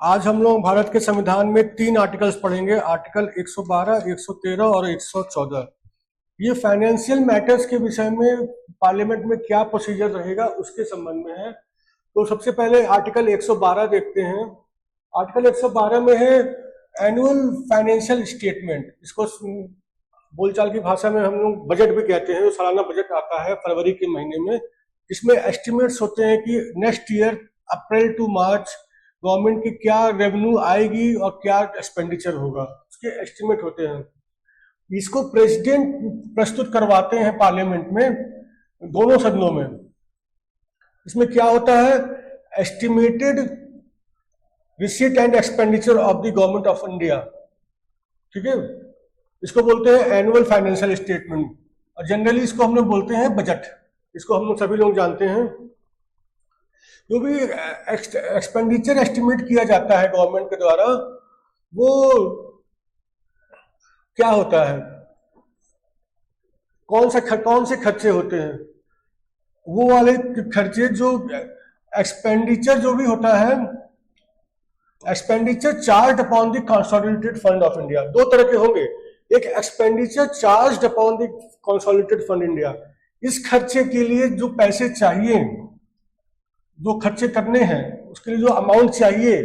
आज हम लोग भारत के संविधान में तीन आर्टिकल्स पढ़ेंगे। आर्टिकल 112, 113 और 114। ये फाइनेंशियल मैटर्स के विषय में पार्लियामेंट में क्या प्रोसीजर रहेगा उसके संबंध में है। तो सबसे पहले आर्टिकल 112 देखते हैं। आर्टिकल 112 में है एनुअल फाइनेंशियल स्टेटमेंट। इसको बोलचाल की भाषा में हम लोग बजट भी कहते हैं। सालाना बजट आता है फरवरी के महीने में। इसमें एस्टिमेट्स होते हैं कि next year April to March government की क्या रेवेन्यू आएगी और क्या एक्सपेंडिचर होगा, उसके एस्टिमेट होते हैं। इसको प्रेसिडेंट प्रस्तुत करवाते हैं पार्लियामेंट में, दोनों सदनों में। इसमें क्या होता है, estimated receipt and expenditure of the government of India. ठीक है, इसको बोलते हैं एनुअल फाइनेंशियल स्टेटमेंट और जनरली इसको हम लोग बोलते हैं बजट। इसको हम लोग सभी लोग जानते हैं। जो भी एक्सपेंडिचर एस्टिमेट किया जाता है गवर्नमेंट के द्वारा, वो क्या होता है, कौन से खर्चे होते हैं, वो वाले खर्चे जो एक्सपेंडिचर जो भी होता है, expenditure charge upon the consolidated fund of India. दो तरह के होंगे, एक expenditure charge upon the consolidated fund India. इस खर्चे के लिए जो पैसे चाहिए, जो खर्चे करने हैं, उसके लिए जो अमाउंट चाहिए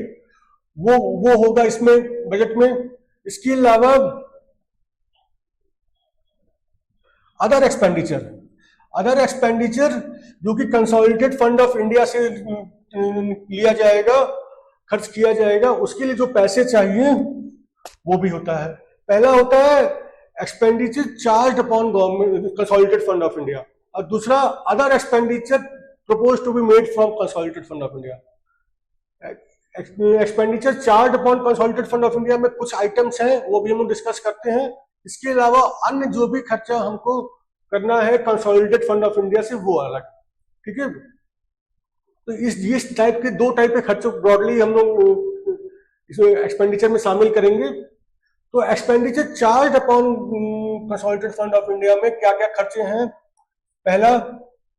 वो होगा इसमें बजट में। इसके अलावा अदर एक्सपेंडिचर जो कि कंसोलिडेटेड फंड ऑफ इंडिया से लिया जाएगा, खर्च किया जाएगा, उसके लिए जो पैसे चाहिए वो भी होता है। पहला होता है expenditure charge upon government consolidated fund of India और दूसरा other expenditure proposed to be made from consolidated fund of India। Expenditure charge upon consolidated fund of India में कुछ आइटम्स हैं, वो भी हम डिस्कस करते हैं। इसके अलावा अन्य जो भी खर्चा हमको करना है कंसोलिडेटेड फंड ऑफ इंडिया से, वो अलग। ठीक है, तो इस टाइप के दो टाइप के खर्चों ब्रॉडली हम लोग इसमें एक्सपेंडिचर में शामिल करेंगे। तो expenditure charge upon consolidated fund of India में क्या क्या खर्चे हैं। पहला,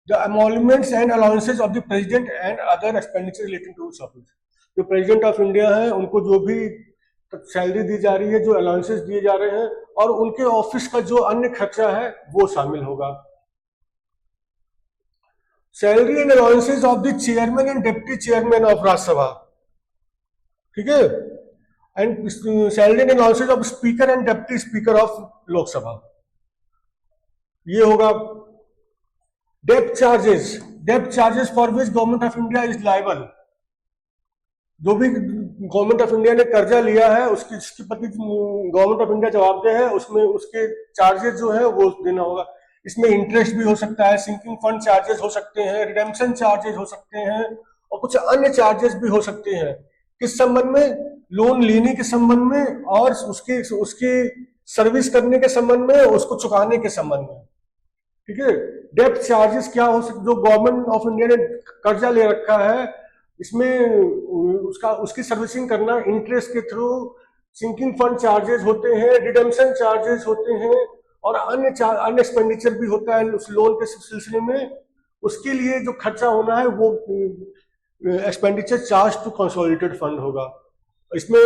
the emoluments and allowances of the president and other expenditure relating to his office। जो प्रेसिडेंट ऑफ इंडिया है उनको जो भी सैलरी दी जा रही है, जो अलाउंसेस दिए जा रहे हैं और उनके ऑफिस का जो अन्य खर्चा है वो शामिल होगा। Salary and allowances of the chairman and deputy chairman of Rajya Sabha. ठीक है, and salary and allowances of speaker and deputy speaker of Lok Sabha, ये होगा। डेप्ट charges for which government of India is liable. जो भी गवर्नमेंट ऑफ इंडिया ने कर्जा लिया है उसके प्रति गवर्नमेंट ऑफ इंडिया जवाबदेह है, उसमें उसके चार्जेस जो है वो देना होगा। इसमें इंटरेस्ट भी हो सकता है, सिंकिंग फंड चार्जेस हो सकते हैं, रिडेम्पशन चार्जेस हो सकते हैं और कुछ अन्य चार्जेस भी हो सकते हैं। किस संबंध में, लोन लेने के संबंध में और उसके सर्विस करने के संबंध में, उसको चुकाने के संबंध में। ठीक है, डेप्ट चार्जेस क्या हो सकते, जो गवर्नमेंट ऑफ इंडिया ने कर्जा ले रखा है इसमें उसकी सर्विसिंग करना इंटरेस्ट के थ्रू, सिंकिंग फंड चार्जेस होते हैं, रिडेम्पशन चार्जेस होते हैं और अन्य एक्सपेंडिचर भी होता है उस लोन के सिलसिले में। उसके लिए जो खर्चा होना है वो expenditure charge to consolidated fund होगा। इसमें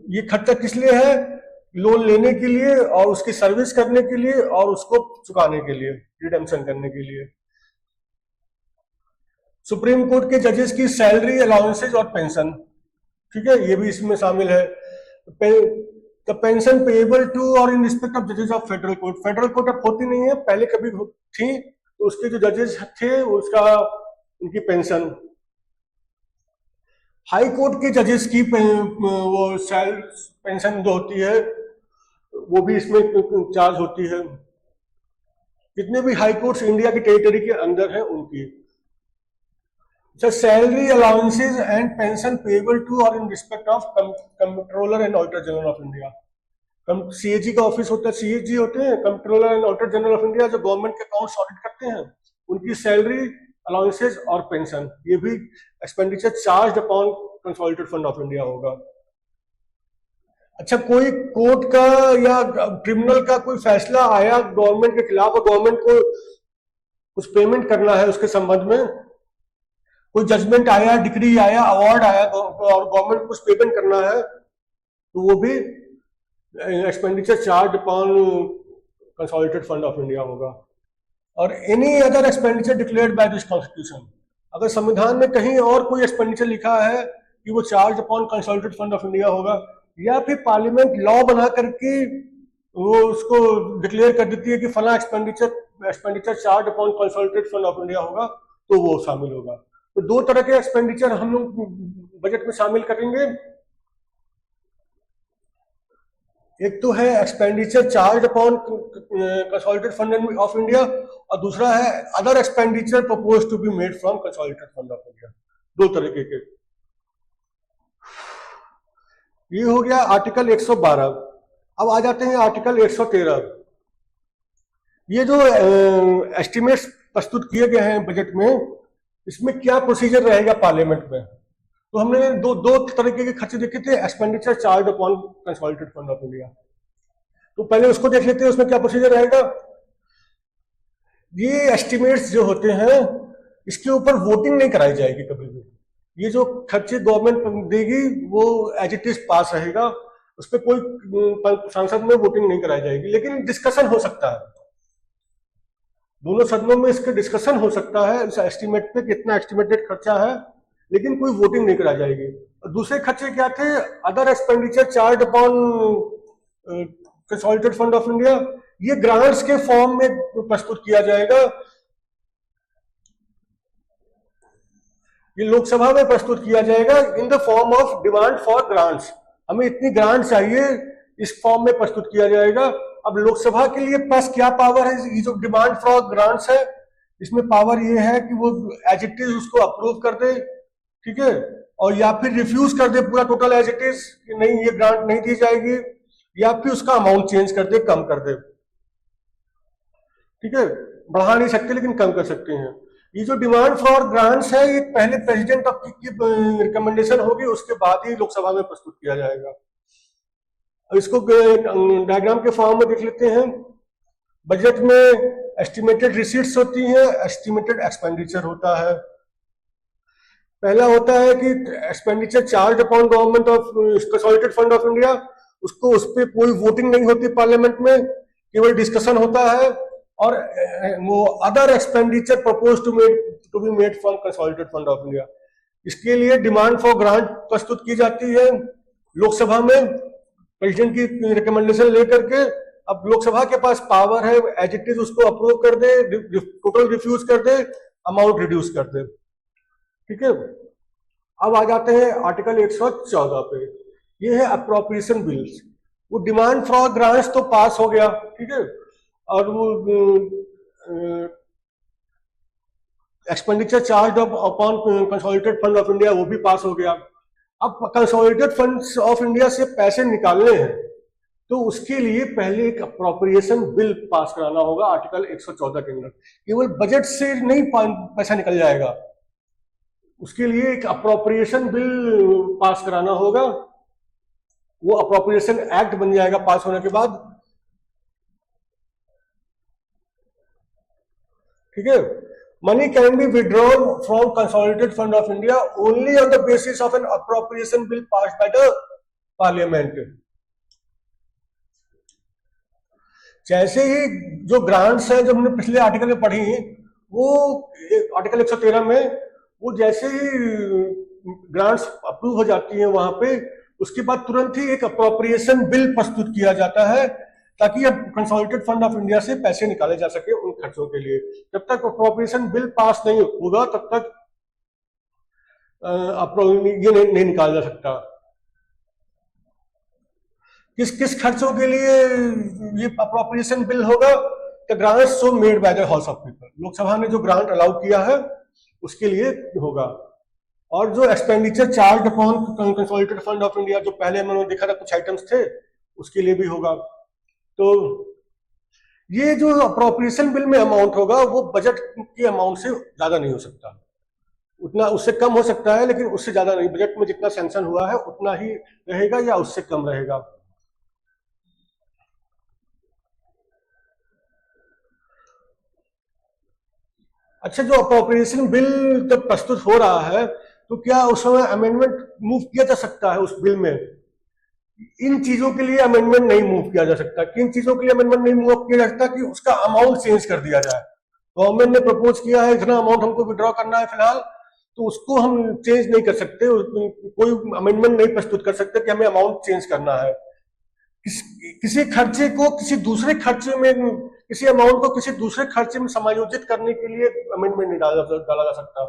ये खर्चा किस लिए है, लोन लेने के लिए और उसकी सर्विस करने के लिए और उसको चुकाने के लिए, रिडेम्पशन करने के लिए। सुप्रीम कोर्ट के जजेस की सैलरी, अलाउंसेज और पेंशन, ठीक है, ये भी इसमें शामिल है। द पेंशन पेएबल टू और इन रिस्पेक्ट ऑफ जजेस of federal court. Federal court अब होती नहीं है, पहले कभी थी, तो उसके जो जजेस थे उसका उनकी पेंशन। हाई कोर्ट के जजेस की वो पेंशन जो होती है वो भी इसमें चार्ज होती है। जितने भी हाई कोर्ट्स इंडिया की टेरिटरी के अंदर है उनकी। Salary, allowances and pension payable to और in respect of controller and auditor general of India. CAG का ऑफिस होता है, सीएजी होते हैं controller and auditor general of India, जो गवर्नमेंट के अकाउंट्स ऑडिट करते हैं, उनकी सैलरी, अलाउंसेज और पेंशन, ये भी expenditure charge upon consolidated fund of India होगा। अच्छा, कोई कोर्ट का या ट्रिब्यूनल का कोई फैसला आया गवर्नमेंट के खिलाफ और गवर्नमेंट को कुछ पेमेंट करना है उसके संबंध में, कोई जजमेंट आया, डिक्री आया, अवार्ड आया और गवर्नमेंट कुछ पेमेंट करना है तो वो भी expenditure charge upon consolidated fund of India होगा। और any other expenditure declared by this constitution, अगर संविधान में कहीं और कोई एक्सपेंडिचर लिखा है कि वो charge upon consolidated fund of India होगा, या फिर पार्लियामेंट लॉ बना करके वो उसको डिक्लेयर कर देती है कि फला expenditure charge upon consolidated fund of India होगा, तो वो शामिल होगा। तो दो तरह के एक्सपेंडिचर हम लोग बजट में शामिल करेंगे। एक तो है expenditure charge upon consolidated fund of India, और दूसरा है other expenditure propose to be made from consolidated fund of India. दो तरीके के। ये हो गया आर्टिकल 112। अब आ जाते हैं आर्टिकल 113। ये जो एस्टिमेट्स प्रस्तुत किए गए हैं बजट में, इसमें क्या प्रोसीजर रहेगा पार्लियामेंट में। तो हमने दो तरीके के खर्चे देखे थे, expenditure charge upon consolidated fund of India. तो पहले उसको देख लेते हैं, उसमें क्या प्रोसीजर रहेगा। ये एस्टिमेट्स जो होते हैं इसके ऊपर वोटिंग नहीं कराई जाएगी कभी भी। ये जो खर्चे गवर्नमेंट देगी वो एज इट इज पास रहेगा, उस पर कोई सांसद में वोटिंग नहीं कराई जाएगी, लेकिन डिस्कशन हो सकता है, दोनों सदनों में इसके डिस्कशन हो सकता है इस एस्टिमेट पे कितना एस्टिमेटेड खर्चा है, लेकिन कोई वोटिंग नहीं कराई जाएगी। और दूसरे खर्चे क्या थे, other expenditure charge upon consolidated fund of India, ये ग्रांट्स के फॉर्म में प्रस्तुत किया जाएगा। ये लोकसभा में प्रस्तुत किया जाएगा in the form of demand for grants. हमें इतनी ग्रांट चाहिए, इस फॉर्म में प्रस्तुत किया जाएगा। अब लोकसभा के लिए पास क्या पावर है, ये जो डिमांड फॉर ग्रांट्स है इसमें पावर ये है कि वो एज इट इज उसको अप्रूव कर दे, ठीक है, और या फिर रिफ्यूज कर दे पूरा टोटल एज इट इज कि नहीं ये ग्रांट नहीं दी जाएगी, या फिर उसका अमाउंट चेंज कर दे, कम कर दे, ठीक है। बढ़ा नहीं सकते लेकिन कम कर सकते हैं। ये जो डिमांड फॉर ग्रांट्स है ये पहले प्रेसिडेंट ऑफ की रिकमेंडेशन होगी, उसके बाद ही लोकसभा में प्रस्तुत किया जाएगा। इसको डायग्राम के फॉर्म में देख लेते हैं। बजट में एस्टिमेटेड रिसीट्स होती हैं, एस्टिमेटेड एक्सपेंडिचर होता है। पहला होता है कि expenditure charge upon government of consolidated fund of India, उसको उस पर कोई वोटिंग नहीं होती पार्लियामेंट में, केवल डिस्कशन होता है। और वो other expenditure propose to be made from consolidated fund of India, इसके लिए डिमांड फॉर ग्रांट प्रस्तुत की जाती है लोकसभा में प्रेसिडेंट की रिकमेंडेशन लेकर के। अब लोकसभा के पास पावर है एज इट इज उसको अप्रूव कर दे, टोटल रिफ्यूज कर दे, अमाउंट रिड्यूस कर दे, ठीक है। अब आ जाते हैं आर्टिकल 114 पे। ये है अप्रोप्रिएशन बिल्स। वो डिमांड फॉर ग्रांट्स तो पास हो गया, ठीक है, और वो expenditure charge upon consolidated fund of India वो भी पास हो गया। अब कंसोलिडेटेड फंड्स ऑफ इंडिया से पैसे निकालने हैं तो उसके लिए पहले एक अप्रोप्रिएशन बिल पास कराना होगा आर्टिकल 114 के अंदर। केवल बजट से नहीं पैसा निकल जाएगा, उसके लिए एक अप्रोप्रिएशन बिल पास कराना होगा। वो अप्रोप्रिएशन एक्ट बन जाएगा पास होने के बाद, ठीक है। Money can be withdrawn from consolidated fund of India only on the basis of an appropriation bill passed by the parliament. जैसे ही जो ग्रांट्स हैं जो हमने पिछले आर्टिकल में पढ़ी, वो आर्टिकल 113 में, वो जैसे ही ग्रांट्स अप्रूव हो जाती हैं वहां पे, उसके बाद तुरंत ही एक अप्रोप्रिएशन बिल प्रस्तुत किया जाता है ताकि अब कंसोलिडेटेड फंड ऑफ इंडिया से पैसे निकाले जा सके उन खर्चों के लिए। जब तक अप्रोप्रिएशन बिल पास नहीं होगा तब तक ये नहीं निकाला जा सकता। किस किस खर्चों के लिए ये अप्रोप्रिएशन बिल होगा, the grants so made by the house of people. Lok Sabha ने जो ग्रांट अलाउ किया है उसके लिए होगा। और जो expenditure charge upon consolidated fund of India, जो पहले मैंने देखा था कुछ आइटम्स थे, उसके लिए भी होगा। तो ये जो अप्रोप्रिएशन बिल में अमाउंट होगा वो बजट के अमाउंट से ज्यादा नहीं हो सकता, उतना उससे कम हो सकता है, लेकिन उससे ज्यादा नहीं। बजट में जितना सैंक्शन हुआ है उतना ही रहेगा या उससे कम रहेगा। अच्छा, जो अप्रोप्रिएशन बिल जब प्रस्तुत हो रहा है तो क्या उस समय अमेंडमेंट मूव किया जा सकता है उस बिल में? इन चीजों के लिए अमेंडमेंट नहीं मूव किया जा सकता। किन चीजों के लिए अमेंडमेंट नहीं मूव किया जा सकता? कि उसका अमाउंट चेंज कर दिया जाए। गवर्नमेंट ने प्रपोज किया है इतना अमाउंट हमको विड्रॉ करना है फिलहाल, तो उसको हम चेंज नहीं कर सकते, कोई अमेंडमेंट नहीं प्रस्तुत कर सकते कि हमें अमाउंट चेंज करना है। किसी खर्चे को किसी दूसरे खर्चे में, किसी अमाउंट को किसी दूसरे खर्चे में समायोजित करने के लिए अमेंडमेंट नहीं डाला जा सकता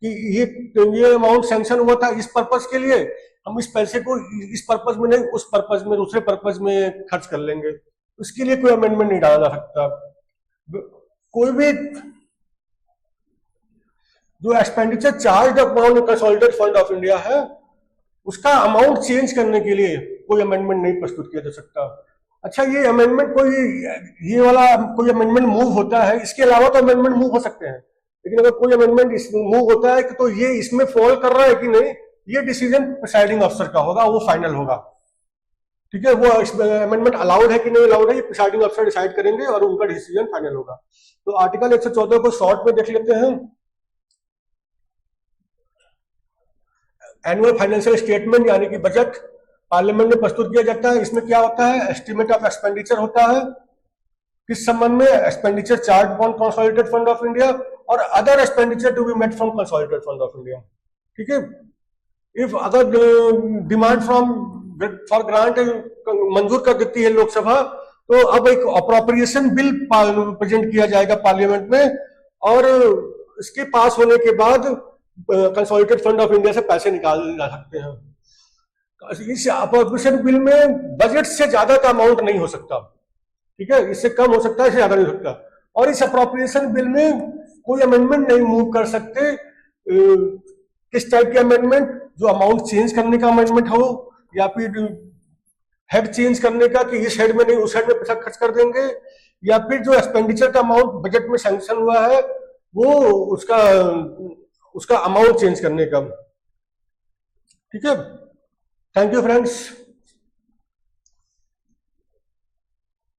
कि ये अमाउंट सैंक्शन हुआ था इस पर्पज के लिए, हम इस पैसे को इस पर्पज में नहीं उस पर्पज में दूसरे पर्पज में खर्च कर लेंगे, उसके लिए कोई अमेंडमेंट नहीं डाला जा सकता। कोई भी जो expenditure charge upon consolidated fund of India है उसका अमाउंट चेंज करने के लिए कोई अमेंडमेंट नहीं प्रस्तुत किया जा सकता। अच्छा, ये अमेंडमेंट ये वाला कोई अमेंडमेंट मूव होता है, इसके अलावा तो अमेंडमेंट मूव हो सकते हैं, लेकिन अगर कोई अमेंडमेंट मूव होता है तो ये इसमें फॉल कर रहा है कि नहीं, ये डिसीजन प्रिसाइडिंग अफसर का होगा, वो फाइनल होगा। ठीक है, वो अमेंडमेंट अलाउड है कि नहीं अलाउड है, ये प्रिसाइडिंग अफसर डिसाइड करेंगे और उनका डिसीजन फाइनल होगा। तो आर्टिकल 114 को शॉर्ट में देख लेते हैं। एनुअल फाइनेंशियल स्टेटमेंट यानी कि बजट पार्लियामेंट में प्रस्तुत किया जाता है। इसमें क्या होता है? एस्टिमेट ऑफ एक्सपेंडिचर होता है, किस संबंध में? Expenditure charge upon consolidated fund of India और other expenditure to be met from consolidated fund of India. ठीक है, इफ अगर डिमांड फ्रॉम फॉर ग्रांट मंजूर कर देती है लोकसभा, तो अब एक अप्रोप्रिएशन बिल प्रेजेंट किया जाएगा पार्लियामेंट में और इसके पास होने के बाद कंसोलिडेटेड फंड ऑफ इंडिया से पैसे निकाले जा सकते हैं। इस अप्रोप्रिएशन बिल में बजट से ज्यादा का अमाउंट नहीं हो सकता। ठीक है, इससे कम हो सकता है, इससे ज्यादा नहीं हो सकता। और इस अप्रोप्रिएशन बिल में कोई अमेंडमेंट नहीं मूव कर सकते। किस टाइप के अमेंडमेंट? जो अमाउंट चेंज करने का अमेंडमेंट हो या फिर हेड चेंज करने का कि इस हेड में नहीं उस हेड में पैसा खर्च कर देंगे, या फिर जो एक्सपेंडिचर का अमाउंट बजट में सैंक्शन हुआ है वो उसका अमाउंट चेंज करने का। ठीक है, थैंक यू फ्रेंड्स।